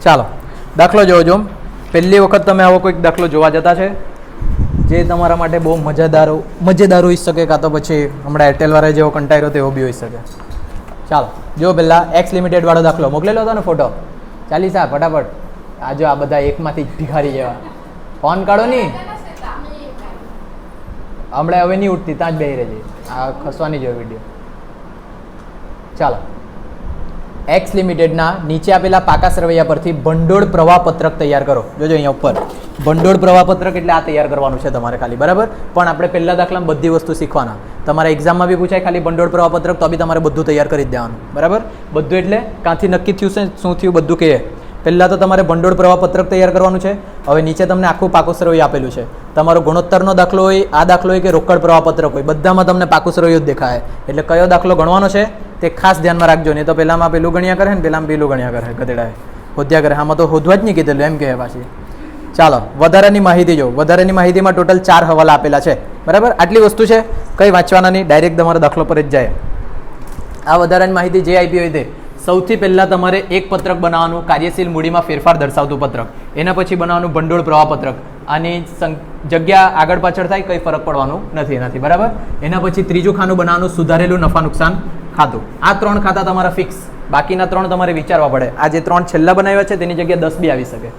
ચાલો દાખલો જોજો. પહેલી વખત તમે આવો કોઈક દાખલો જોવા જતા છે જે તમારા માટે બહુ મજેદાર હોઈ શકે, કાં તો પછી હમણાં એરટેલવાળા જેવો કંટાળ્યો તેવો બી હોઈ શકે. ચાલો જો પહેલાં એક્સ લિમિટેડ વાળો દાખલો મોકલેલો હતો ને ફોટો. ચાલીસ આ ફટાફટ. આ જો આ બધા એકમાંથી ભિખારી જેવા ફોન કાઢો નહીં, હમણાં હવે નહીં ઉઠતી, ત્યાં જ બેહી રહેજે. આ ખસવાની જોઈએ વિડીયો. ચાલો એક્સ લિમિટેડના નીચે આપેલા પાકા સરવૈયા પરથી ભંડોળ પ્રવાહ પત્રક તૈયાર કરો. જોજો અહીંયા ઉપર ભંડોળ પ્રવાહ પત્રક એટલે આ તૈયાર કરવાનું છે તમારે ખાલી, બરાબર. પણ આપણે પહેલા દાખલામાં બધી વસ્તુ શીખવાના. તમારા એક્ઝામમાં બી પૂછાય ખાલી ભંડોળ પ્રવાહ પત્રક, તો બી તમારે બધું તૈયાર કરી જ દેવાનું, બરાબર. બધું એટલે ક્યાંથી નક્કી થયું છે, શું થયું, બધું કહે. પહેલાં તો તમારે ભંડોળ પ્રવાહ પત્રક તૈયાર કરવાનું છે. હવે નીચે તમને આખું પાકું સરવૈયું આપેલું છે. તમારો ગુણોત્તરનો દાખલો હોય, આ દાખલો હોય કે રોકડ પ્રવાહ પત્રક હોય, બધામાં તમને પાકું સરવૈયું જ દેખાય. એટલે કયો દાખલો ગણવાનો છે તે ખાસ ધ્યાનમાં રાખજો. નહીં તો પહેલામાં પેલું ગણ્યા કરે ને પેલામાં પેલું ગણ્યા કરે, ગધેડાએ હોદ્યા કરે. આમાં તો હોદવા જ નહીં કીધેલું, એમ કહે પાછી. ચાલો વધારાની માહિતી જો. વધારાની માહિતીમાં ટોટલ 4 હવાલા આપેલા છે, બરાબર. આટલી વસ્તુ છે, કંઈ વાંચવાના નહીં, ડાયરેક્ટ તમારો દાખલો પર જ જાય. આ વધારાની માહિતી જે આપી હોય તે સૌથી પહેલાં તમારે એક પત્રક બનાવવાનું, કાર્યશીલ મૂડીમાં ફેરફાર દર્શાવતું પત્રક. એના પછી બનાવવાનું ભંડોળ પ્રવાહ પત્રક. આની જગ્યા આગળ પાછળ થાય કંઈ ફરક પડવાનું નથી, બરાબર. એના પછી ત્રીજું ખાનું બનાવવાનું સુધારેલું નફા નુકસાન ખાતું. આ 3 ખાતા તમારા ફિક્સ, બાકીના 3 તમારે વિચારવા પડે. આ જે 3 છેલ્લા બનાવ્યા છે તેની જગ્યાએ 10 બી આવી શકે,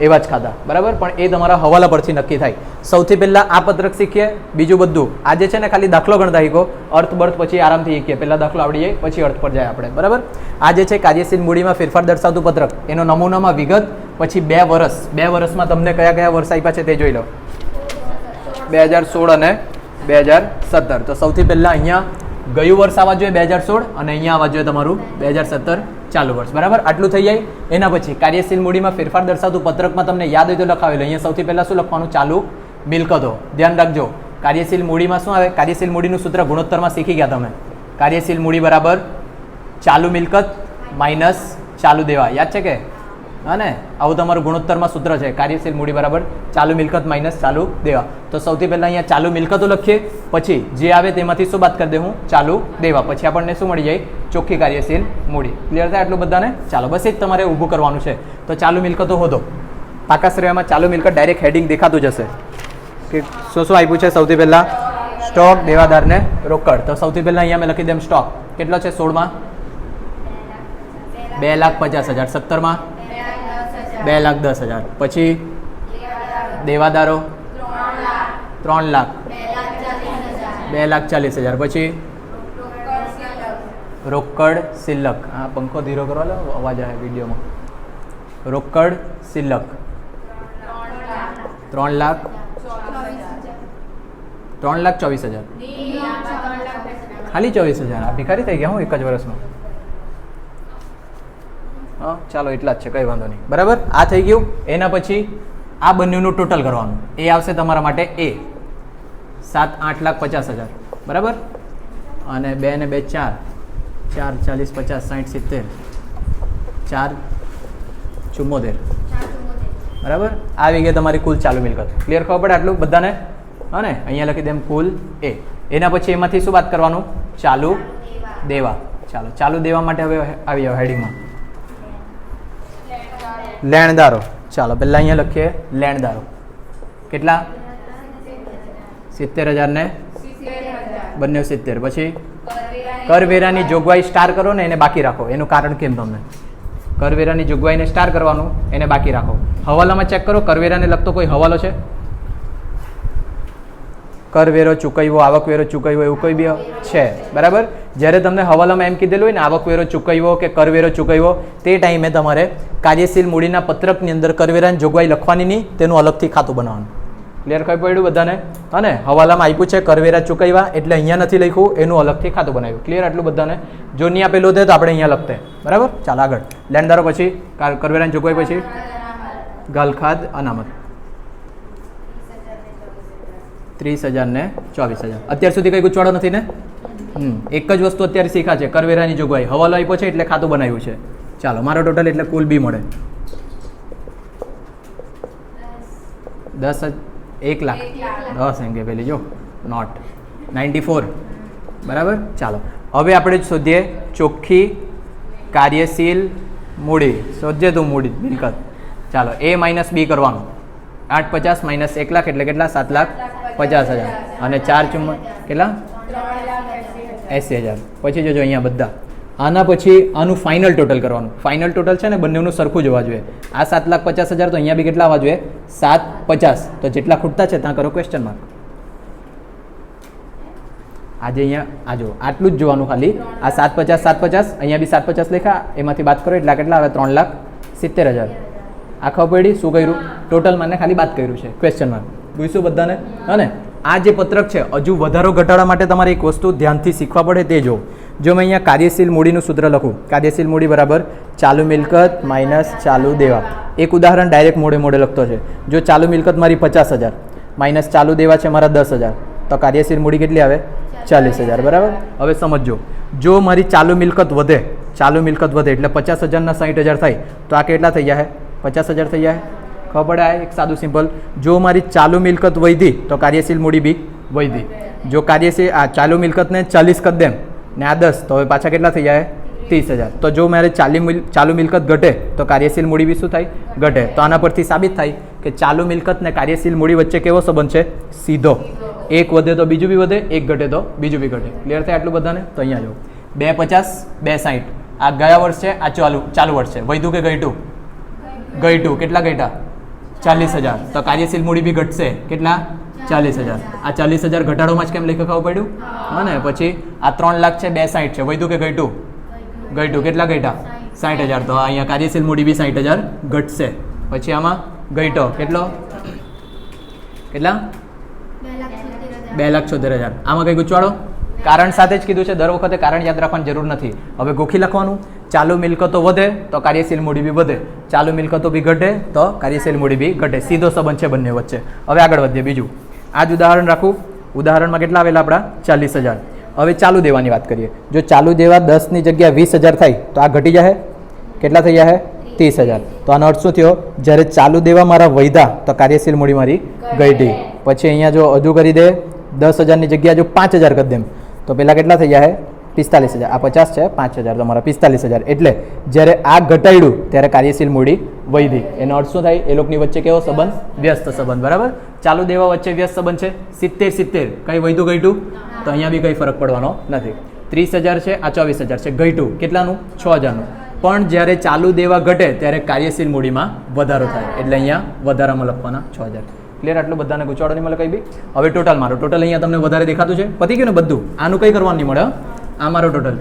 એવા જ ખાતા, બરાબર. પણ એ તમારા હવાલા પરથી નક્કી થાય. સૌથી પહેલાં આ પત્રક શીખીએ, બીજું બધું આજે છે ને ખાલી દાખલો ગણતા શીખો. અર્થ બર્થ પછી આરામથી શીખીએ. પહેલાં દાખલો આવડી જાય પછી અર્થ પર જાય આપણે, બરાબર. આ જે છે કાર્યશીલ મૂડીમાં ફેરફાર દર્શાવતું પત્રક, એનો નમૂનામાં વિગત, પછી 2 વર્ષમાં તમને કયા વર્ષ આપ્યા છે તે જોઈ લો. 2016 અને 2017. તો સૌથી પહેલાં અહીંયા ગયું વર્ષ આવવા જોઈએ 2016, અને અહીંયા આવવા જોઈએ તમારું 2017 ચાલુ વર્ષ, બરાબર. આટલું થઈ જાય. એના પછી કાર્યશીલ મૂડીમાં ફેરફાર દર્શાવતું પત્રકમાં તમને યાદ હોય તો લખાવેલું. અહીંયા સૌથી પહેલાં શું લખવાનું? ચાલુ મિલકતો. ધ્યાન રાખજો, કાર્યશીલ મૂડીમાં શું આવે? કાર્યશીલ મૂડીનું સૂત્ર ગુણોત્તરમાં શીખી ગયા તમે. કાર્યશીલ મૂડી બરાબર ચાલુ મિલકત માઇનસ ચાલુ દેવા. યાદ છે કે? હા ને, આવું તમારું ગુણોત્તરમાં સૂત્ર છે. કાર્યશીલ મૂડી બરાબર ચાલુ મિલકત માઇનસ ચાલુ દેવા. તો સૌથી પહેલાં અહીંયા ચાલુ મિલકતો લખીએ, પછી જે આવે તેમાંથી શું બાદ કરી દે? હું ચાલુ દેવા. પછી આપણને શું મળી જાય? ચોખ્ખી કાર્યશીલ મૂડી. ક્લિયર થાય આટલું બધાને? ચાલો, બસ એ જ તમારે ઊભું કરવાનું છે. તો ચાલુ મિલકતો હોદો. પાકા શ્રેયામાં ચાલુ મિલકત ડાયરેક્ટ હેડિંગ દેખાતું જશે કે શું શું આપ્યું છે. સૌથી પહેલાં સ્ટોક, દેવાદારને રોકડ. તો સૌથી પહેલાં અહીંયા મેં લખી દઉં સ્ટોક કેટલો છે? 16માં 2,50,000. 17માં 2,10,000. પછી દેવાદારો 3 લાખ 2,40,000. પછી રોકડ સિલક. હા, પંખો ધીરો કરવા લો, અવાજ આવે વિડીયોમાં. રોકડ સિલક 3,24,000. ખાલી 24,000. આ ભિખારી થઈ ગયા હું એક જ વર્ષમાં. હા ચાલો, એટલા જ છે, કંઈ વાંધો નહીં, બરાબર. આ થઈ ગયું. એના પછી આ બંનેનું ટોટલ કરવાનું. એ આવશે તમારા માટે એ 7,08,50,000, બરાબર. અને 2 ને 2 4, 4 40 50 60 70, 4 74, બરાબર. આવી ગઈ તમારી કુલ ચાલુ મિલકત. ક્લિયર ખબર પડે આટલું બધાને? હા ને, અહીંયા લખી દેમ કુલ એ. એના પછી એમાંથી શું વાત કરવાનું? ચાલુ દેવા. ચાલો, ચાલુ દેવા માટે હવે આવી જાવ હેડિંગમાં. લેણદારો. ચાલો પહેલાં અહીંયા લખીએ લેણદારો. કેટલા? 70,000 ને બંને 70. પછી કરવેરાની જોગવાઈ સ્ટાર કરો ને એને બાકી રાખો. એનું કારણ કેમ? તમને કરવેરાની જોગવાઈને સ્ટાર કરવાનું, એને બાકી રાખો. હવાલામાં ચેક કરો, કરવેરાને લગતો કોઈ હવાલો છે? કરવેરો ચૂકવ્યો, આવકવેરો ચૂકવ્યો, એવું કોઈ બી છે? બરાબર. જ્યારે તમને હવાલામાં એમ કીધેલું હોય ને આવકવેરો ચૂકવ્યો કે કરવેરો ચૂકવ્યો, તે ટાઈમે તમારે કાર્યશીલ મૂડીના પત્રકની અંદર કરવેરાની જોગવાઈ લખવાની નહીં, તેનું અલગથી ખાતું બનાવવાનું. ક્લિયર ખબર પડ્યું બધાને? અને હવાલામાં આપ્યું છે કરવેરા ચૂકવ્યા, એટલે અહીંયા નથી લખ્યું, એનું અલગથી ખાતું બનાવ્યું. ક્લિયર આટલું બધાને? જો નહીં આપેલું હતું તો આપણે અહીંયા લખતે, બરાબર. ચાલો આગળ. લેણદારો પછી કરવેરાની જોગવાઈ, પછી ગાલખાદ અનામત 30,000 ને 24,000. અત્યાર સુધી કંઈ ગૂંચવાડો નથી ને? એક જ વસ્તુ અત્યારે શીખા છે, કરવેરાની જોગવાઈ. હવાલો આપ્યો છે એટલે ખાતું બનાવ્યું છે. ચાલો, મારો ટોટલ એટલે કુલ બી મળે 1 લાખ 10 એમ કે પેલી જો નોટ 94, બરાબર. ચાલો હવે આપણે શોધીએ ચોખ્ખી કાર્યશીલ મૂડી શોધજે તું મૂડી મિલકત. ચાલો એ માઇનસ બી કરવાનું. 850 માઇનસ 1 લાખ એટલે કેટલા? 7,50,000 અને 4 કેટલા? 80,000. પછી જોજો અહીંયા બધા આના પછી આનું ફાઇનલ ટોટલ કરવાનું. ફાઇનલ ટોટલ છે ને બંનેનું સરખું જોવા જોઈએ. આ 7,50,000 તો અહીંયા બી કેટલા આવવા જોઈએ? 750. તો જેટલા ખૂટતા છે ત્યાં કરો ક્વેશ્ચન માર્ક. આજે અહીંયા આ જો આટલું જ જોવાનું ખાલી. આ 750 અહીંયા બી 750 લખ્યા, એમાંથી બાદ કરો એટલે કેટલા આવે? 3,70,000. આ ખબર પડી શું કર્યું? ટોટલ મને ખાલી બાદ કર્યું છે ક્વેશ્ચન માર્ક. પૂછ્યું બધાને? અને આ જે પત્રક છે હજુ વધારો ઘટાડવા માટે તમારે એક વસ્તુ ધ્યાનથી શીખવા પડે તે જો. જો મેં અહીંયા કાર્યશીલ મૂડીનું સૂત્ર લખું, કાર્યશીલ મૂડી બરાબર ચાલુ મિલકત માઇનસ ચાલુ દેવા. એક ઉદાહરણ ડાયરેક્ટ મોડે મોડે લખતો છે. જો ચાલુ મિલકત મારી 50,000 માઇનસ ચાલુ દેવા છે મારા 10,000, તો કાર્યશીલ મૂડી કેટલી આવે? 40,000. બરાબર. હવે સમજો, જો મારી ચાલુ મિલકત વધે એટલે 50,000 ના 60,000 થાય તો આ કેટલા થઈ જાય? 50,000 થઈ જાય. ખબર પડે? આ એક સાદું સિમ્પલ. જો મારી ચાલુ મિલકત વધી તો કાર્યશીલ મૂડી બી વધી. જો કાર્યશીલ આ ચાલુ મિલકતને 40 કરી દેમ ને આ 10, તો હવે પાછા કેટલા થઈ જાય? 30,000. તો જો મારે ચાલુ મિલકત ઘટે તો કાર્યશીલ મૂડી બી શું થાય? ઘટે. તો આના પરથી સાબિત થાય કે ચાલુ મિલકત ને કાર્યશીલ મૂડી વચ્ચે કેવો સંબંધ છે? સીધો. એક વધે તો બીજું બી વધે, એક ઘટે તો બીજું બી ઘટે. ક્લિયર થાય આટલું બધાને? તો અહીંયા જો 250 260 આ ગયા વર્ષ છે, આ ચાલુ વર્ષ છે. વધ્યું કે ઘટ્યું? ઘટ્યું. કેટલા ઘટ્યા? 40,000. તો કાર્યશીલ મૂડી બી ઘટશે. કેટલા? 40,000. આ 40,000 ઘટાડોમાં જ કેમ લઈ ખાવું પડ્યું? હા ને. પછી આ 3 લાખ છે 260 છે. વધ્યું કે ઘટ્યું? ઘટ્યું. કેટલા ઘટ્યા? 60,000. તો અહીંયા કાર્યશીલ મૂડી બી 60,000 ઘટશે. પછી આમાં ઘટ્યો કેટલો? કેટલા? 2,76,000. આમાં કઈ ગુચવાડો? કારણ સાથે જ કીધું છે. દર વખતે કારણ યાદ રાખવાની જરૂર નથી. હવે ગોખી લખવાનું. ચાલુ મિલકતો વધે તો કાર્યશીલ મૂડી બી વધે, ચાલુ મિલકતો બી ઘટે તો કાર્યશીલ મૂડી બી ઘટે. સીધો સંબંધ છે બંને વચ્ચે. હવે આગળ વધીએ. બીજું આ જ ઉદાહરણ રાખું. ઉદાહરણમાં કેટલા આવેલા આપણા? 40,000. હવે ચાલુ દેવાની વાત કરીએ. જો ચાલુ દેવા 10 ની જગ્યા 20,000 થાય તો આ ઘટી જાય. કેટલા થઈ જાય? 30,000. તો આનો અર્થ શું થયો? જ્યારે ચાલુ દેવા મારા વૈધા તો કાર્યશીલ મૂડી મારી ઘટી. પછી અહીંયા જો હજુ કરી દે 10,000 ની જગ્યા જો 5,000 કરી દેમ તો પેલા કેટલા થઈ જાય? 45,000. આ 50 છે, 5,000 તમારા 45,000. એટલે જ્યારે આ ઘટાડ્યું ત્યારે કાર્યશીલ મૂડી વધી. એનો અર્થ શું થાય? એ લોકોની વચ્ચે કેવો સંબંધ? વ્યસ્ત સંબંધ. બરાબર. ચાલુ દેવા વચ્ચે વ્યસ્ત સંબંધ છે. 70 કઈ વધ્યું ઘટ્યું? તો અહીંયા બી કઈ ફરક પડવાનો નથી. 30,000 છે, આ 24,000 છે. ઘટ્યું કેટલાનું? 6,000નું. પણ જ્યારે ચાલુ દેવા ઘટે ત્યારે કાર્યશીલ મૂડીમાં વધારો થાય. એટલે અહીંયા વધારામાં લખવાના 6,000. ક્લિયર? આટલું બધાને ગુચવાડો નહીં મળે કઈ બી. હવે ટોટલ મારો. ટોટલ અહીંયા તમને વધારે દેખાતું છે. પતી ગયું ને બધું? આનું કંઈ કરવાનું નહીં મળે. આ મારો ટોટલ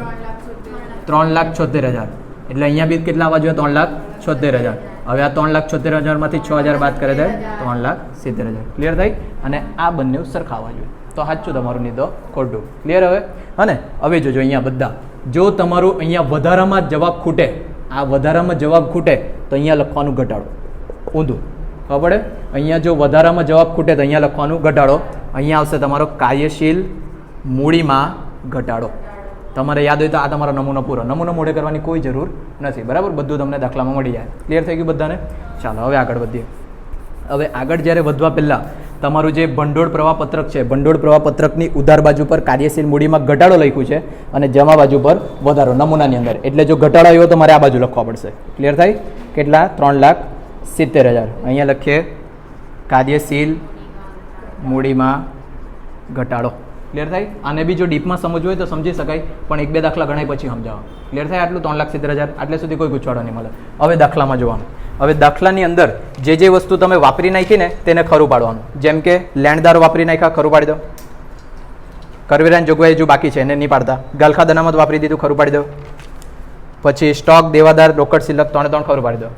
3,76,000. એટલે અહીંયા બી કેટલા આવવા જોઈએ? 3,76,000. હવે આ 3,76,000 માંથી 6,000 બાદ કરે તો 3,70,000. ક્લિયર થઈ? અને આ બંને સરખા આવવા જોઈએ. તો સાચું તમારું નહીં તો ખોટું. ક્લિયર? હવે અને હવે જોજો અહીંયા બધા. જો તમારું અહીંયા વધારામાં જવાબ ખૂટે, આ વધારામાં જવાબ ખૂટે તો અહીંયા લખવાનું ઘટાડો. ઊંધું. ખબર પડે? અહીંયા જો વધારામાં જવાબ ખૂટે તો અહીંયા લખવાનું ઘટાડો. અહીંયા આવશે તમારો કાર્યશીલ મૂડીમાં ઘટાડો. તમારે યાદ હોય તો આ તમારો નમૂનો પૂરો. નમૂનો મોઢે કરવાની કોઈ જરૂર નથી. બરાબર. બધું તમને દાખલામાં મળી જાય. ક્લિયર થઈ ગયું બધાને? ચાલો હવે આગળ વધીએ. હવે આગળ જ્યારે વધવા પહેલાં તમારું જે ભંડોળ પ્રવાહ પત્રક છે, ભંડોળ પ્રવાહ પત્રકની ઉધાર બાજુ પર કાર્યશીલ મૂડીમાં ઘટાડો લખ્યું છે અને જમા બાજુ પર વધારો નમૂનાની અંદર. એટલે જો ઘટાડો આવ્યો તો મારે આ બાજુ લખવા પડશે. ક્લિયર થાય? કેટલા? 3,70,000. અહીંયા લખીએ કાર્યશીલ મૂડીમાં ઘટાડો. ક્લિયર થાય? આને બી જો ડીપમાં સમજવું હોય તો સમજી શકાય, પણ 1-2 દાખલા ગણાય પછી સમજાવો. ક્લિયર થાય? આટલું 3,70,000 આટલે સુધી કોઈ ગુચવાડો નહીં મળે. હવે દાખલામાં જોવાનું. હવે દાખલાની અંદર જે વસ્તુ તમે વાપરી નાખી ને તેને ખરું પાડવાનું. જેમ કે લેણદારો વાપરી નાખ્યા, ખરું પાડી દો. કરવેરાની જોગવાઈ હજુ બાકી છે, એને નહીં પાડતા. ગાલખા દનામત વાપરી દીધું, ખરું પાડી દો. પછી સ્ટોક, દેવાદાર, રોકડ સિલક 3 ખરું પાડી દો.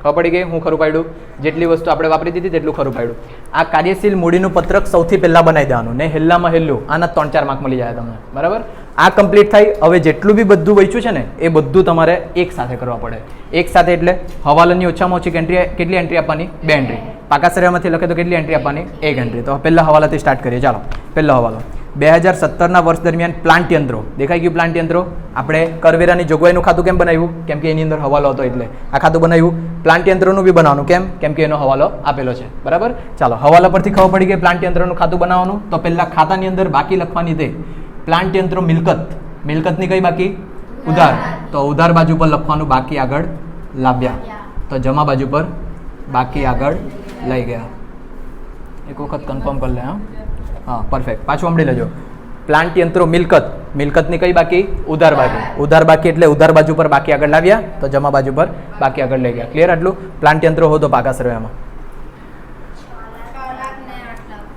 ખબર પડી ગઈ? હું ખરું પાડ્યું. જેટલી વસ્તુ આપણે વાપરી દીધી તેટલું ખરું પાડ્યું. આ કાર્યશીલ મૂડીનું પત્રક સૌથી પહેલાં બનાવી દેવાનું ને હેલ્લામાં હેલ્લું. આના 3-4 માર્ક મળી જાય તમને. બરાબર. આ કમ્પ્લીટ થાય. હવે જેટલું બી બધું વચ્યું છે ને એ બધું તમારે એક સાથે કરવા પડે. એક સાથે એટલે હવાલાની ઓછામાં ઓછી કેટલી એન્ટ્રી આપવાની? 2 એન્ટ્રી. પાકા સરેમાંથી લખે તો કેટલી એન્ટ્રી આપવાની? 1 એન્ટ્રી. તો પહેલા હવાલાથી સ્ટાર્ટ કરીએ. ચાલો પહેલો હવાલો. 2017ના વર્ષ દરમિયાન પ્લાન્ટ યંત્રો. દેખાઈ ગયું? પ્લાન્ટ યંત્રો. આપણે કરવેરાની જોગવાઈનું ખાતું કેમ બનાવ્યું? કેમ કે એની અંદર હવાલો હતો એટલે આ ખાતું બનાવ્યું. પ્લાન્ટ યંત્રોનું બી બનાવવાનું. કેમ કે એનો હવાલો આપેલો છે. બરાબર. ચાલો હવાલા પરથી ખબર પડી ગઈ પ્લાન્ટ યંત્રનું ખાતું બનાવવાનું. તો પહેલા ખાતાની અંદર બાકી લખવાની તે પ્લાન્ટ યંત્રો મિલકત. મિલકતની કઈ બાકી? ઉધાર. તો ઉધાર બાજુ પર લખવાનું બાકી આગળ લાવ્યા તો જમા બાજુ પર બાકી આગળ લઈ ગયા. એક વખત કન્ફર્મ કરી લે. હા પરફેક્ટ. પાછું સાંભળી લેજો. પ્લાન્ટ યંત્રો મિલકતની કઈ બાકી? ઉધાર બાકી. ઉધાર બાકી એટલે ઉધાર બાજુ પર બાકી આગળ લાવ્યા તો જમા બાજુ પર બાકી આગળ લઈ ગયા. ક્લિયર આટલું? પ્લાન્ટ યંત્રો હો તો પાકા સર્વેમાં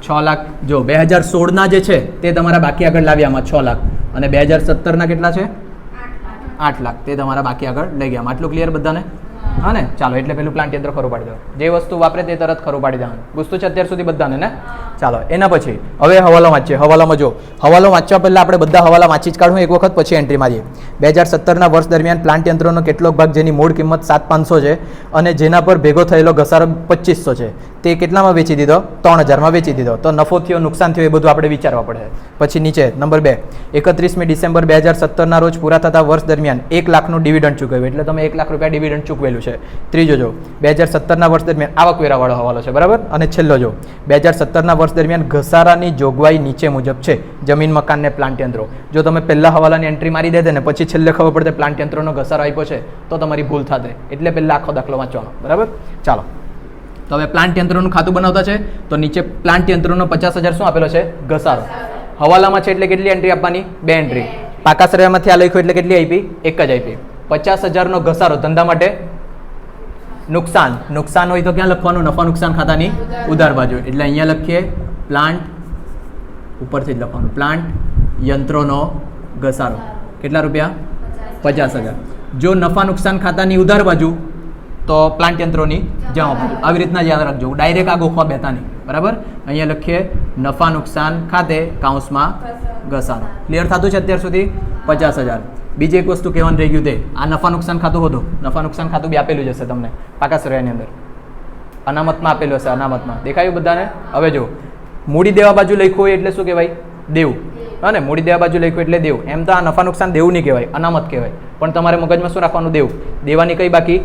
6 લાખ. જો 2016 જે છે તે તમારા બાકી આગળ લાવ્યામાં 6 લાખ અને 2017 કેટલા છે? 8 લાખ. તે તમારા બાકી આગળ લઈ ગયા. આટલું ક્લિયર બધાને? હા ને? ચાલો એટલે પેલું પ્લાન્ટ યંત્ર ખરું પાડી દો. જે વસ્તુ વાપરે તે તરત ખરું પાડી દેવાનું. ગુસ્તો છે અત્યાર સુધી બધાને ને? ચાલો એના પછી હવે હવાલો વાંચીએ. હવાલામાં જો હવાલો વાંચવા પહેલાં આપણે બધા હવાલા વાંચી જ કાઢું એક વખત, પછી એન્ટ્રી મારીએ. 2017ના વર્ષ દરમિયાન પ્લાન્ટ યંત્રોનો કેટલોક ભાગ જેની મૂળ કિંમત 7,500 છે અને જેના પર ભેગો થયેલો ઘસારો 2500 છે તે કેટલામાં વેચી દીધો? 3000માં વેચી દીધો. તો નફો થયો, નુકસાન થયો, એ બધું આપણે વિચારવા પડે. પછી નીચે નંબર 2, 31મી ડિસેમ્બર 2017ના રોજ પૂરા થતા વર્ષ દરમિયાન 1 લાખનું ડિવિડન્ડ ચૂકવ્યું. એટલે તમે 1 લાખ રૂપિયા ડિવિડન્ડ ચૂકવેલું છે. ત્રીજો જો 2017ના વર્ષ દરમિયાન આવકવેરાવાળો હવાલો છે, બરાબર. અને છેલ્લો જો 2017ના વર્ષ દરમિયાન ઘસારાની જોગવાઈ નીચે મુજબ છે. જમીન, મકાન ને પ્લાન્ટ યંત્રો. જો તમે પહેલા હવાલાની એન્ટ્રી મારી દેતે ને પછી છેલ્લે ખબર પડે પ્લાન્ટ યંત્રોનો ઘસારો આપ્યો છે તો તમારી ભૂલ થશે. એટલે પહેલા આખો દાખલો વાંચવાનો, બરાબર. ચાલો તો હવે પ્લાન્ટ યંત્રોનું ખાતું બનાવતા છે તો નીચે પ્લાન્ટ યંત્રોનો 50,000 શું આપેલો છે? ઘસારો. હવાલામાં છે એટલે કેટલી એન્ટ્રી આપવાની? 2 એન્ટ્રી. પાકા સર્વેમાંથી આ લખ્યું એટલે કેટલી આપી? 1 જ આપી. 50,000નો ઘસારો ધંધા માટે નુકસાન. નુકસાન હોય તો ક્યાં લખવાનું? નફા નુકસાન ખાતાની ઉધાર બાજુ. એટલે અહીંયા લખીએ પ્લાન્ટ, ઉપરથી જ લખવાનું પ્લાન્ટ યંત્રોનો ઘસારો. કેટલા રૂપિયા? 50,000. જો નફા નુકસાન ખાતાની ઉધાર બાજુ તો પ્લાન્ટ યંત્રોની જમા બાજુ. આવી રીતના યાદ રાખજો. ડાયરેક્ટ આ ગોખવા બેતા નહીં, બરાબર. અહીંયા લખીએ નફા નુકસાન ખાતે કૌંસમાં ઘસારો. ક્લિયર થતું છે અત્યાર સુધી? 50,000. બીજી એક વસ્તુ કહેવાનું રહી ગયું તે આ નફા નુકસાન ખાતું હતું. નફા નુકસાન ખાતું બી આપેલું જ હશે તમને પાકા સર્વેની અંદર. અનામતમાં આપેલું હશે. અનામતમાં દેખાયું બધાને? હવે જો મૂડી દેવા બાજુ લખ્યું હોય એટલે શું કહેવાય? દેવું. હા ને? મૂડી દેવા બાજુ લખ્યું એટલે દેવું. એમ તો આ નફા નુકસાન દેવું નહીં કહેવાય, અનામત કહેવાય. પણ તમારે મગજમાં શું રાખવાનું? દેવું. દેવાની કઈ બાકી?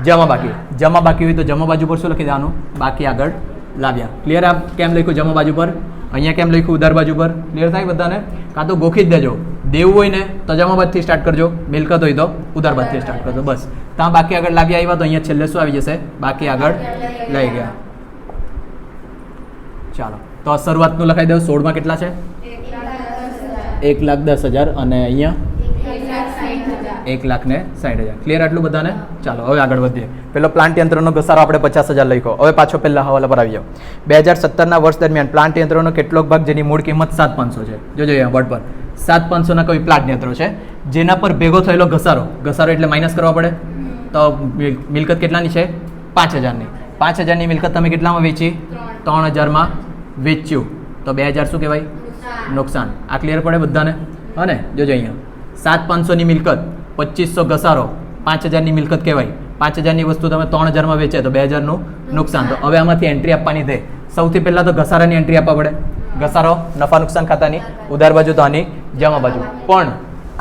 જમા બાકી. જમા બાકી હોય તો જમા બાજુ પર શું લખી દેવાનું? બાકી આગળ લાવ્યા. ક્લિયર? આ કેમ લખ્યું જમા બાજુ પર? અહીંયા કેમ લખ્યું ઉધાર બાજુ પર? ક્લિયર થાય બધાને? કાં તો ગોખી જ દેજો. દેવું હોય ને તો જમા બાજુથી સ્ટાર્ટ કરજો, મિલકત હોય તો ઉધાર બાજુથી સ્ટાર્ટ કરજો. બસ ત્યાં બાકી આગળ લાવ્યા આવ્યા તો અહીંયા છેલ્લે શું આવી જશે? બાકી આગળ લઈ ગયા. ચાલો તો આ શરૂઆતનું લખાઈ દઉં. 16માં કેટલા છે? 1,10,000 અને અહીંયા 1,60,000. ક્લિયર આટલું બધાને? ચાલો હવે આગળ વધીએ. પેલો પ્લાન્ટ યંત્રનો ઘસારો આપણે 50,000 લખ્યો. હવે પાછો પહેલા હવાલા પર આવી જાઓ. 2017ના વર્ષ દરમિયાન પ્લાન્ટ યંત્રોનો કેટલોક ભાગ જેની મૂળ કિંમત 7,500 છે. જોજો અહીંયા બોર્ડ પર 7,500ના કોઈ પ્લાન્ટ યંત્રો છે જેના પર ભેગો થયેલો ઘસારો. ઘસારો એટલે માઇનસ કરવા પડે. તો મિલકત કેટલાની છે? 5,000ની. 5,000ની મિલકત તમે કેટલામાં વેચી? 3,000માં વેચ્યું તો 2,000 શું કહેવાય? નુકસાન. આ ક્લિયર પડે બધાને? હા ને? જોજો અહીંયા 7,500ની મિલકત, 2,500 ઘસારો, 5,000ની મિલકત કહેવાય. 5,000ની વસ્તુ તમે 3,000માં વેચે તો 2,000નું નુકસાન. તો હવે આમાંથી એન્ટ્રી આપવાની છે. સૌથી પહેલાં તો ઘસારાની એન્ટ્રી આપવા પડે. ઘસારો નફા નુકસાન ખાતાની ઉધાર બાજુ તો આની જમા બાજુ. પણ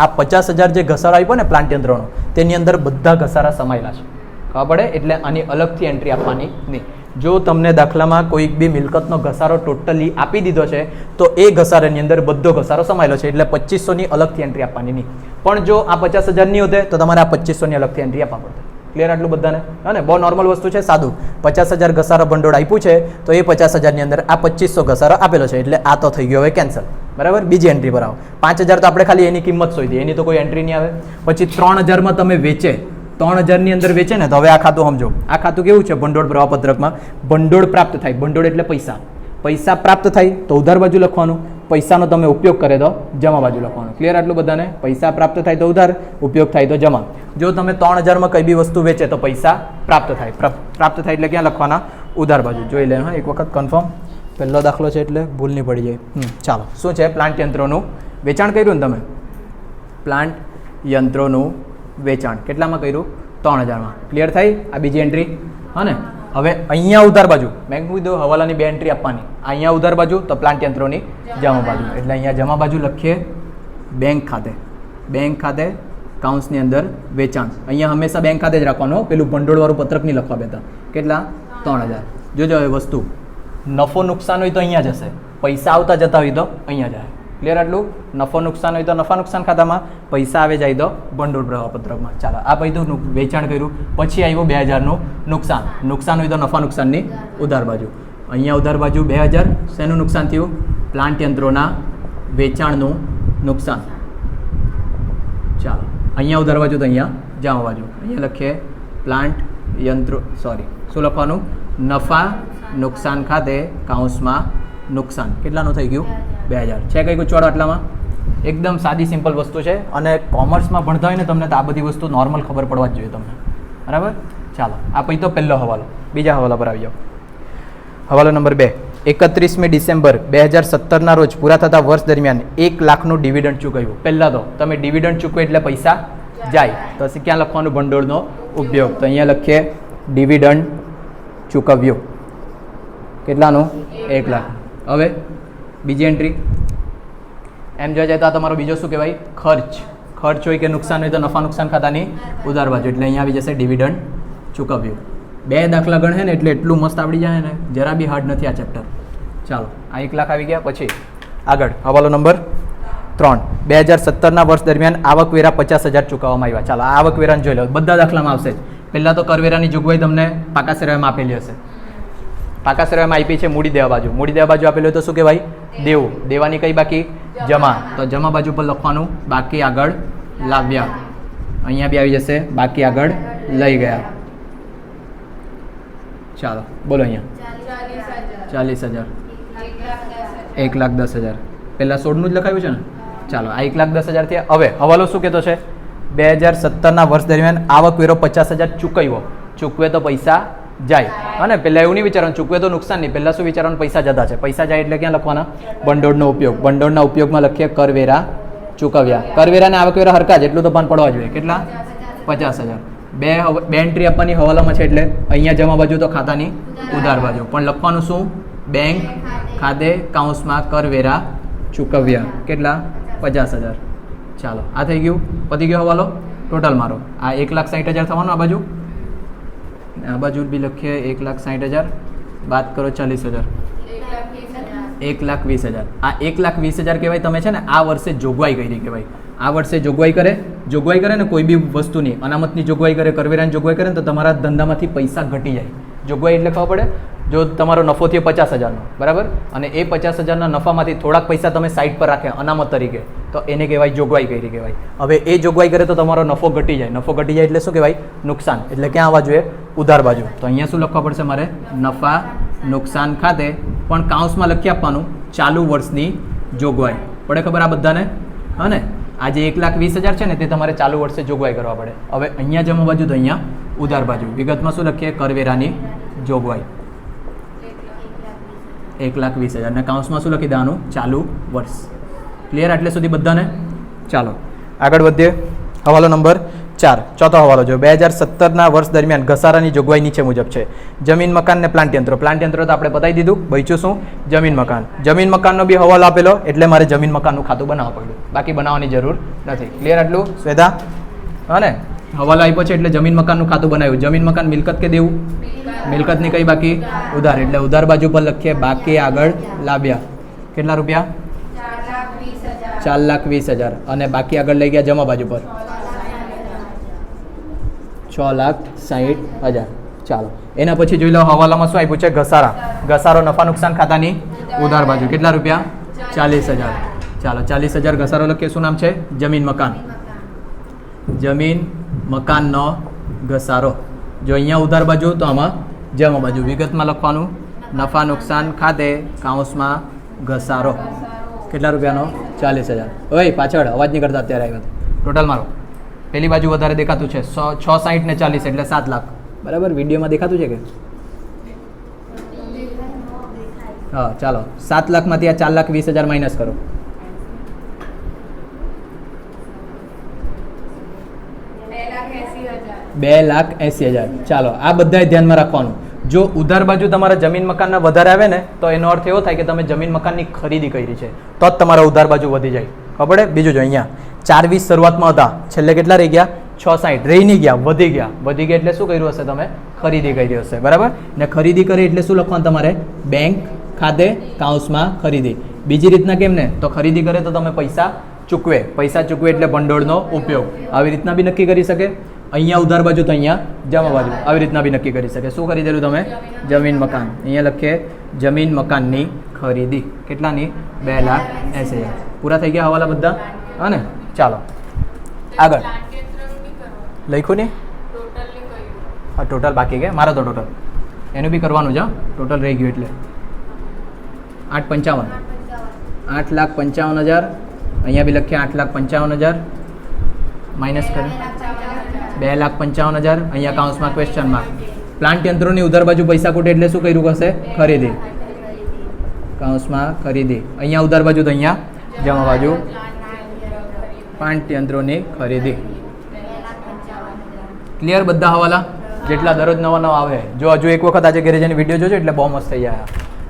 આ 50,000 જે ઘસારો આપ્યો ને પ્લાન્ટ યંત્રોનો તેની અંદર બધા ઘસારા સમાયેલા છે. ખબર પડે? એટલે આની અલગથી એન્ટ્રી આપવાની નહીં. જો તમને દાખલામાં કોઈક બી મિલકતનો ઘસારો ટોટલી આપી દીધો છે તો એ ઘસારાની અંદર બધો ઘસારો સમાયેલો છે એટલે 2,500ની અલગથી એન્ટ્રી આપવાની નહીં. પણ જો આ 50,000 નહીં હોતે તો તમારે આ 2,500ની અલગથી એન્ટ્રી આપવા પડે. ક્લિયર આટલું બધાને? હા ને? બહુ નોર્મલ વસ્તુ છે, સાદું. 50,000 ઘસારો ભંડોળ આપ્યું છે તો એ 50,000ની અંદર આ 2,500 ઘસારો આપેલો છે એટલે આ તો થઈ ગયો હવે કેન્સલ, બરાબર. બીજી એન્ટ્રી પર આવો. 5,000 તો આપણે ખાલી એની કિંમત શોધી, એની તો કોઈ એન્ટ્રી નહીં આવે. પછી 3,000માં તમે વેચે, 3,000ની અંદર વેચે ને તો હવે આ ખાતું સમજો. આ ખાતું કેવું છે? ભંડોળ પ્રવાહપત્રકમાં ભંડોળ પ્રાપ્ત થાય. ભંડોળ એટલે પૈસા. પૈસા પ્રાપ્ત થાય તો ઉધાર બાજુ લખવાનું. પૈસાનો તમે ઉપયોગ કરે તો જમા બાજુ લખવાનું. ક્લિયર આટલું બધાને? પૈસા પ્રાપ્ત થાય તો ઉધાર, ઉપયોગ થાય તો જમા. જો તમે 3,000માં કઈ બી વસ્તુ વેચે તો પૈસા પ્રાપ્ત થાય. પ્રાપ્ત થાય એટલે ક્યાં લખવાના? ઉધાર બાજુ. જોઈ લે. હા, એક વખત કન્ફર્મ. પહેલો દાખલો છે એટલે ભૂલ નહીં પડી જાય. ચાલો શું છે? પ્લાન્ટ યંત્રોનું વેચાણ કર્યું ને તમે? પ્લાન્ટ યંત્રોનું વેચાણ કેટલામાં કર્યું? 3,000માં. ક્લિયર થાય? આ બીજી એન્ટ્રી. હા ને? હવે અહીંયા ઉધાર બાજુ મેં કીધું હવાલાની 2 એન્ટ્રી આપવાની. અહીંયા ઉધાર બાજુ તો પ્લાન્ટ યંત્રોની જમા બાજુ. એટલે અહીંયા જમા બાજુ લખીએ બેંક ખાતે. બેંક ખાતે કાઉન્સની અંદર વેચાણ. અહીંયા હંમેશા બેંક ખાતે જ રાખવાનું. પેલું ભંડોળવાળું પત્રક નહીં લખવા બેતા. કેટલા? 3,000. જોજો હવે વસ્તુ નફો નુકસાન હોય તો અહીંયા જશે, પૈસા આવતા જતા હોય તો અહીંયા જાય. ક્લિયર આટલું? નફો નુકસાન હોય તો નફા નુકસાન ખાતામાં, પૈસા આવે જાય તો ભંડોળ પ્રવાહપત્રકમાં. ચાલો આ પછી વેચાણ કર્યું, પછી આવ્યું 2000નું નુકસાન. નુકસાન હોય તો નફા નુકસાનની ઉધાર બાજુ. અહીંયા ઉધાર બાજુ 2000, શેનું નુકસાન થયું? પ્લાન્ટ યંત્રોના વેચાણનું નુકસાન. ચાલો અહીંયા ઉધાર બાજુ તો અહીંયા જમા બાજુ. અહીંયા લખીએ પ્લાન્ટ યંત્રો, સોરી શું લખવાનું? નફા નુકસાન ખાતે કૌંસમાં નુકસાન. કેટલાનું થઈ ગયું? 2000. છે કંઈ ગુચવાડો આટલામાં? એકદમ સાદી સિમ્પલ વસ્તુ છે, અને કોમર્સમાં ભણતા હોય ને તમને તો આ બધી વસ્તુ નોર્મલ ખબર પડવા જ જોઈએ તમને, બરાબર? ચાલો આ પછી તો પહેલો હવાલો. બીજા હવાલા પર આવી જાઓ. હવાલો નંબર 2. 31મી ડિસેમ્બર 2017ના રોજ પૂરા થતા વર્ષ દરમિયાન 1 લાખનું ડિવિડન્ડ ચૂકવ્યું. પહેલાં તો તમે ડિવિડન્ડ ચૂકવો એટલે પૈસા જાય, તો પછી ક્યાં લખવાનું? ભંડોળનો ઉપયોગ. તો અહીંયા લખીએ ડિવિડન્ડ ચૂકવ્યું. કેટલાનું? 1 લાખ. હવે બીજી એન્ટ્રી એમ જોવા જાય તો આ તમારો બીજો શું કહેવાય? ખર્ચ. ખર્ચ હોય કે નુકસાન હોય તો નફા નુકસાન ખાતાની ઉધાર બાજુ, એટલે અહીંયા આવી જશે ડિવિડન્ડ ચૂકવ્યું. 2 દાખલા ગણે ને એટલે એટલું મસ્ત આવડી જાય ને, જરા બી હાર્ડ નથી આ ચેપ્ટર. ચાલો આ 1 લાખ આવી ગયા. પછી આગળ હવાલો નંબર 3. 2017ના વર્ષ દરમિયાન આવકવેરા 50,000 ચૂકવવામાં આવ્યા. ચાલો આ આવકવેરાને જોઈ લો, બધા દાખલામાં આવશે જ. પહેલાં તો કરવેરાની જોગવાઈ તમને પાકા સરવાયામાં આપેલી હશે. પાકા સરવાયામાં આપી છે મૂડી દેવા બાજુ. મૂડી દેવા બાજુ આપેલું હોય તો શું કહેવાય? દેવું. દેવાની કઈ બાકી? જમા. તો જમા બાજુ પર લખવાનું બાકી આગળ લાવ્યા. અહીંયા બી આવી જશે બાકી આગળ લઈ ગયા. ચાલો બોલો અહીંયા 40,000. 1,10,000. પહેલાં 16નું જ લખાયું છે ને? ચાલો આ 1,10,000 થયા. હવે હવાલો શું કહેતો છે? 2017ના વર્ષ દરમિયાન આવકવેરો 50,000 ચૂકવ્યો. ચૂકવે તો પૈસા જાય. હા ને, પહેલાં એવું નહીં વિચારવાનું ચૂકવે તો નુકસાન નહીં, પહેલાં શું વિચારવાનું? પૈસા જતા છે. પૈસા જાય એટલે ક્યાં લખવાના? ભંડોળનો ઉપયોગ. ભંડોળના ઉપયોગમાં લખીએ કરવેરા ચૂકવ્યા. કરવેરા અને આવકવેરા હરખા જ, એટલું તો ભાન પડવા જોઈએ. કેટલા? 50,000. બે એન્ટ્રી આપવાની હવાલામાં છે, એટલે અહીંયા જમા બાજુ તો ખાતાની ઉધાર બાજુ, પણ લખવાનું શું? બેંક ખાતે કૌંસમાં કરવેરા ચૂકવ્યા. કેટલા? 50,000. ચાલો આ થઈ ગયું, પતી ગયો હવાલો. ટોટલ મારો આ 1,60,000 થવાનું. આ બાજુ આ બાજુ બી લખીએ 1,60,000 બાદ કરો 40,000. 1,20,000. આ 1,20,000 કહેવાય તમે છે ને આ વર્ષે જોગવાઈ કરી કહેવાય. આ વર્ષે જોગવાઈ કરે ને કોઈ બી વસ્તુની અનામતની જોગવાઈ કરે, કરવેરાની જોગવાઈ કરે ને તો તમારા ધંધામાંથી પૈસા ઘટી જાય. જોગવાઈ એટલે ખબર પડે? જો તમારો નફો થયો 50,000નો, બરાબર, અને એ 50,000ના નફામાંથી થોડાક પૈસા તમે સાઈડ પર રાખ્યા અનામત તરીકે, તો એને કહેવાય જોગવાઈ કરી કહેવાય. હવે એ જોગવાઈ કરે તો તમારો નફો ઘટી જાય. નફો ઘટી જાય એટલે શું કહેવાય? નુકસાન. એટલે ક્યાં આવવા જોઈએ? ઉધાર બાજુ. તો અહીંયા શું લખવા પડશે મારે? નફા નુકસાન ખાતે, પણ કાઉન્સમાં લખી આપવાનું ચાલુ વર્ષની જોગવાઈ. પડે ખબર આ બધાને? હા ને, આ જે 1,20,000 છે ને તે તમારે ચાલુ વર્ષે જોગવાઈ કરવા પડે. હવે અહીંયા જમા બાજુ તો અહીંયા ઉધાર બાજુ. વિગતમાં શું લખીએ? કરવેરાની જોગવાઈ 1,20,000 ને કાઉન્સમાં શું લખી દેવાનું? ચાલુ વર્ષ. ક્લિયર આટલે સુધી બધાને? ચાલો આગળ વધીએ. હવાલો નંબર 4. ચોથો હવાલો જો 2017ના વર્ષ દરમિયાન ઘસારાની જોગવાઈ નીચે મુજબ છે. જમીન મકાન ને પ્લાન્ટ યંત્રો. પ્લાન્ટ યંત્રો તો આપણે બતાવી દીધું. બચ્યું શું? જમીન મકાન. જમીન મકાનનો બી હવાલો આપેલો એટલે મારે જમીન મકાનનું ખાતું બનાવવું પડ્યું, બાકી બનાવવાની જરૂર નથી. ક્લિયર આટલું શ્વેતા? હા ને, હવાલો આપ્યો છે એટલે જમીન મકાનનું ખાતું બનાવ્યું. જમીન મકાન મિલકત કે દેવું? મિલકતની કઈ બાકી? ઉધાર. એટલે ઉધાર બાજુ પર લખીએ બાકી આગળ લાવ્યા. કેટલા રૂપિયા? 4,20,000. અને બાકી આગળ લઈ ગયા જમા બાજુ પર 6,60,000. ચાલો એના પછી જોઈ લો હવાલામાં શું આપ્યું છે? ઘસારા. ઘસારો નફા નુકસાન ખાતાની ઉધાર બાજુ. કેટલા રૂપિયા? 40,000. ચાલો 40,000 ઘસારો લખીએ. શું નામ છે? જમીન મકાન. જમીન મકાનનો ઘસારો. જો અહીંયા ઉધાર બાજુ તો આમાં જમા બાજુ. વિગતમાં લખવાનું નફા નુકસાન ખાતે કાઉન્સમાં ઘસારો. કેટલા રૂપિયાનો? 40,000. ઓય પાછળ અવાજ નહીં કરતા, અત્યારે આવ્યા. ટોટલ મારો પેલી બાજુ વધારે દેખાતું છે 660 ને 40 એટલે 7 લાખ. બરાબર, વિડીયોમાં દેખાતું છે કે? હા ચાલો 7 લાખમાંથી આ 4,20,000 માઇનસ કરો. 2,80,000. ચાલો આ બધાય ધ્યાનમાં રાખવાનું. જો ઉધાર બાજુ તમારા જમીન મકાનના વધારે આવે ને તો એનો અર્થ એવો થાય કે તમે જમીન મકાનની ખરીદી કરી છે, તો જ તમારા ઉધાર બાજુ વધી જાય. ખબર પડે? બીજું જો અહીંયા 4,20 શરૂઆતમાં હતા, છેલ્લે કેટલા રહી ગયા? 660. રહી નહીં ગયા, વધી ગયા. વધી ગયા એટલે શું કર્યું હશે? તમે ખરીદી કરી હશે. બરાબર ને, ખરીદી કરી એટલે શું લખવાનું તમારે? બેંક ખાતે કાઉન્સમાં ખરીદી. બીજી રીતના કેમ ને તો ખરીદી કરે તો તમે પૈસા ચૂકવે એટલે ભંડોળનો ઉપયોગ. આવી રીતના બી નક્કી કરી શકે. અહીંયા ઉધાર બાજુ તો અહીંયા જમા બાજુ આવી રીતના બી નક્કી કરી શકે. શું ખરીદેલું તમે? જમીન મકાન. અહીંયા લખીએ જમીન મકાનની ખરીદી. કેટલાની? 2,80,000. પૂરા થઈ ગયા હવાલા બધા? હા ને? ચાલો આગળ લખ્યું ને? હા ટોટલ બાકી કે મારો તો ટોટલ એનું બી કરવાનું છે. ટોટલ રહી ગયું એટલે 8,55,000. 8,55,000. અહીંયા બી લખીએ 8,55,000 માઇનસ કરી 2,55,000. અહીંયા કાઉન્સમાં ક્વેશ્ચન માર્ક. પ્લાન્ટ યંત્રોની ઉધાર બાજુ પૈસા ખૂટે એટલે શું કર્યું હશે? ખરીદી. કાઉન્સમાં ખરીદી. અહીંયા ઉધાર બાજુ તો અહીંયા જમા બાજુ પ્લાન્ટ યંત્રોની ખરીદી. ક્લિયર બધા હવાલા જેટલા દરરોજ નવા નવા આવે? જો હજુ એક વખત આજે ઘરે જઈને વિડીયો જોજો એટલે બહુ મસ્ત થઈ જાય.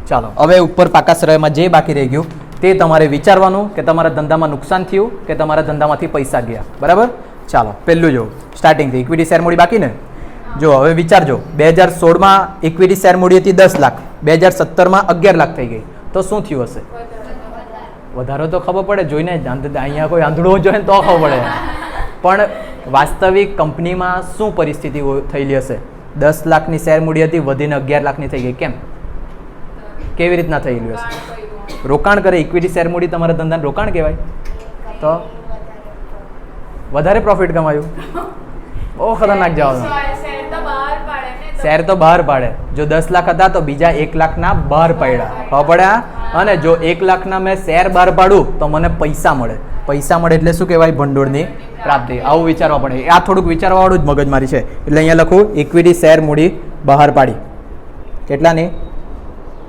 ચાલો હવે ઉપર પાકા સરવાઈમાં જે બાકી રહી ગયું તે તમારે વિચારવાનું કે તમારા ધંધામાં નુકસાન થયું કે તમારા ધંધામાંથી પૈસા ગયા. બરાબર? ચાલો પહેલું જો સ્ટાર્ટિંગથી ઇક્વિટી શેર મૂડી બાકી ને? જો હવે વિચારજો 2016માં ઇક્વિટી શેર મૂડી હતી 10 લાખ, 2017માં 11 લાખ થઈ ગઈ તો શું થયું હશે? વધારો તો ખબર પડે જોઈને. અહીંયા કોઈ આંધળો જોઈએ તો ખબર પડે. પણ વાસ્તવિક કંપનીમાં શું પરિસ્થિતિ થયેલી હશે? 10 લાખની શેર મૂડી હતી વધીને 11 લાખની થઈ ગઈ. કેમ? કેવી રીતના થયેલું હશે? રોકાણ કરે. ઇક્વિટી શેર મૂડી તમારા ધંધાને રોકાણ કહેવાય. તો વધારે પ્રોફિટ કમાયું. બહુ ખતરનાક જવાબ. શેર તો બહાર પાડે. જો 10 લાખ હતા તો બીજા 1 લાખના બહાર પાડ્યા. ખબર પડ્યા? અને જો 1 લાખના મેં શેર બહાર પાડું તો મને પૈસા મળે. પૈસા મળે એટલે શું કહેવાય? ભંડોળની પ્રાપ્તિ. આવું વિચારવા પડે. આ થોડુંક વિચારવાવાળું જ મગજમારી છે. એટલે અહીંયા લખું ઇક્વિટી શેર મૂડી બહાર પાડી. કેટલાની?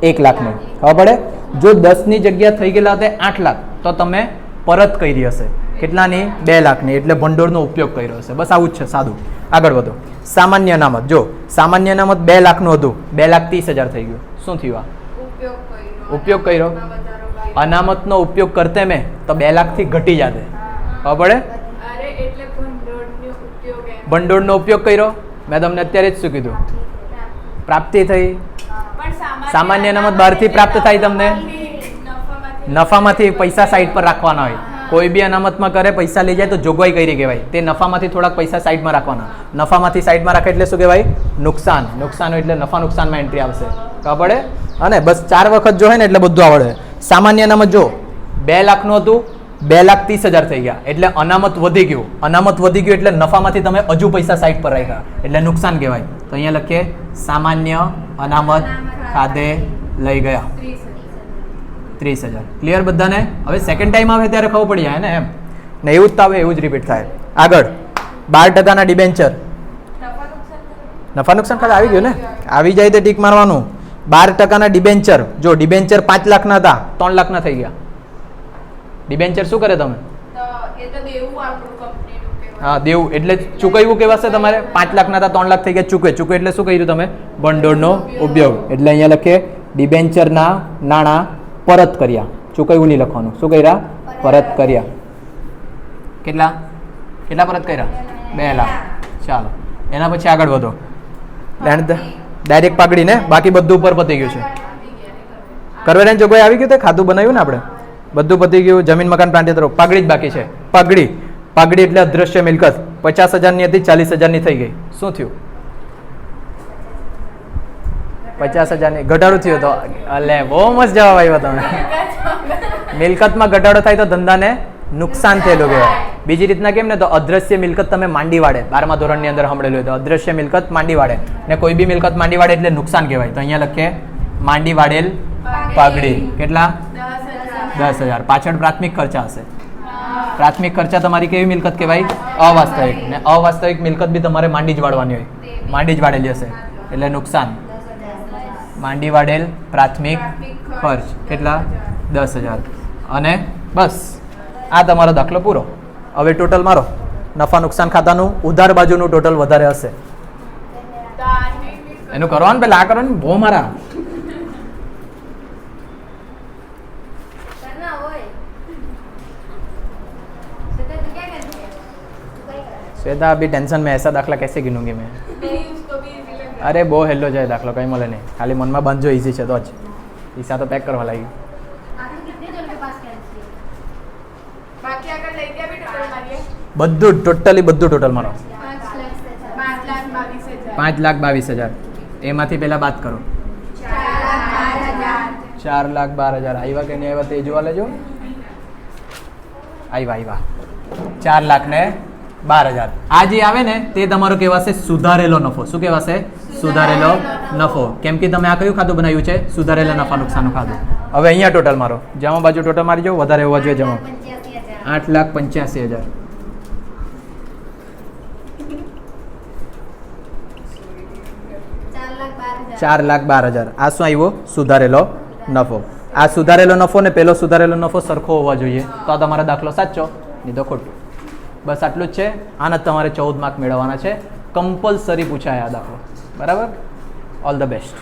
1 લાખની. ખબર પડે? જો 10ની જગ્યા થઈ ગયેલા હતા 8 લાખ તો તમે પરત કરી હશે. કેટલાની? 2 લાખની. એટલે ભંડોળનો ઉપયોગ કર્યો હશે. બસ આવું જ છે, સાદું. આગળ વધો. સામાન્ય અનામત. જો સામાન્ય અનામત 2 લાખનું હતું, 2,30,000 થઈ ગયું. શું થયું? ઉપયોગ કર્યો. અનામતનો ઉપયોગ કરતે મેં તો 2 લાખથી ઘટી જાતે. ખબર પડે? ભંડોળનો ઉપયોગ કર્યો. મેં તમને અત્યારે જ શું કીધું? પ્રાપ્તિ થઈ. સામાન્ય અનામત બહારથી પ્રાપ્ત થાય. તમને નફામાંથી પૈસા સાઈડ પર રાખવાના હોય. કોઈ બી અનામતમાં કરે પૈસા લઈ જાય તો જોગવાઈ કરી કહેવાય. તે નફામાંથી થોડાક પૈસા સાઈડમાં રાખવાના. નફામાંથી સાઈડમાં રાખે એટલે શું કહેવાય? નુકસાન. નુકસાન એટલે નફા નુકસાનમાં એન્ટ્રી આવશે. ખબર પડે? અને બસ 4 વખત જો હોય ને એટલે બધું આવડે. સામાન્ય અનામત જો 2 લાખનું હતું, 2,30,000 થઈ ગયા એટલે અનામત વધી ગયું. અનામત વધી ગયું એટલે નફામાંથી તમે હજુ પૈસા સાઈડ પર રાખ્યા એટલે નુકસાન કહેવાય. તો અહીંયા લખીએ સામાન્ય અનામત ખાતે લઈ ગયા 30,000. ક્લિયર બધાને? હવે સેકન્ડ ટાઈમ આવે ત્યારે ખબર પડી જાય ને એમ ને. એવું જ તો આવે, એવું જ રિપીટ થાય. આગળ 12% ડિબેન્ચર. નફા નુકસાન ખાતે આવી ગયું ને? આવી જાય તો ટીક મારવાનું. 12% ડિબેન્ચર. જો ડિબેન્ચર 5 લાખના હતા 3 લાખના થઈ ગયા. ડિબેન્ચર શું કરે તમે? હા દેવું એટલે ચૂકવ્યું કેવાશે તમારે. 5 લાખના હતા 3 લાખ થઈ ગયા. ચૂકવે એટલે શું કર્યું તમે? ભંડોળનો ઉપયોગ. એટલે અહીંયા લખીએ ડિબેન્ચરના નાણાં પરત કર્યા. ચૂકવ્યું નહીં લખવાનું. શું કર્યા? પરત કર્યા. કેટલા પરત કર્યા? 2 લાખ. ચાલો એના પછી આગળ વધો. ડાયરેક્ટ પાઘડી ને બાકી બધું ઉપર પતી ગયું છે. કરવેરાની જોગવાઈ આવી ગયું. તે ખાતું બનાવ્યું ને આપણે, બધું પતી ગયું. જમીન મકાન પ્લાન્ટ યંત્રો પાઘડી જ બાકી છે. પાઘડી એટલે અદ્રશ્ય મિલકત. 50,000ની હતી 40,000ની થઈ ગઈ. શું થયું? 50,000ની ઘટાડો થયો તો અલે બહુ મસ્ત જવાબ આવ્યો તમે. મિલકતમાં ઘટાડો થાય તો ધંધાને નુકસાન થયેલું કહેવાય. બીજી રીતના કેમ ને તો અદ્રશ્ય મિલકત તમે માંડી વાળે 12મા ધોરણની અંદર સાંભળેલું હોય તો અદ્રશ્ય મિલકત માંડી વાળે ને કોઈ બી મિલકત માંડી વાળે એટલે નુકસાન કહેવાય. તો અહીંયા લખીએ માંડી વાળેલ પાઘડી. કેટલા? 10,000. પાછળ પ્રાથમિક ખર્ચા હશે. પ્રાથમિક ખર્ચા તમારી કેવી મિલકત કહેવાય? અવાસ્તવિક. ને અવાસ્તવિક મિલકત બી તમારે માંડી જ વાળવાની હોય. માંડી જ વાળેલી હશે એટલે નુકસાન. માંડી વાળેલ પ્રાથમિક ખર્ચ કેટલા? 10,000. અને બસ આ તમારો દાખલો પૂરો. હવે ટોટલ મારો નફા નુકસાન ખાતાનું ઉધાર બાજુનું ટોટલ વધારે હશે. એનું કરવાનું પેલા આ કરવાનું બહુ મારા. श्वेता अभी टेंशन में, ऐसा दाखला कैसे गिनूंगी मैं? अरे बो हेलो जाए दाखलो कहीं મળે નહીં. ખાલી મનમાં બાંધજો ઈઝી છે તો જ. ઈસા તો પેક કરવા લાગી. બધું ટોટલી બધું ટોટલ મારો 5,22,000. 5,22,000. એમાંથી પહેલા બાદ કરો. 4,12,000 આવ્યા કે નહીં આવ્યા તે જોવા લેજો. આવ્યા 4,12,000. આ જે આવે ને તે તમારો કહેવાશે સુધારેલો નફો. શું કહેવાશે? સુધારેલો નફો. કેમ કે તમે આ કયું ખાતું બનાવ્યું છે? સુધારેલા નફા નુકસાનનું ખાતું. હવે અહીંયા ટોટલ મારો જમા બાજુ ટોટલ મારી જો વધારે હોવા જોઈએ જમા. 8,85,000. ચાર લાખ 12,000. આ શું આવ્યો? સુધારેલો નફો. આ સુધારેલો નફો ને પેલો સુધારેલો નફો સરખો હોવા જોઈએ તો આ તમારો દાખલો સાચો, નહીં તો ખોટું. બસ આટલું જ છે. આના તમારે 14 માર્ક મેળવવાના છે. કમ્પલસરી પૂછાય આ દાખલો. બરાબર. All the best.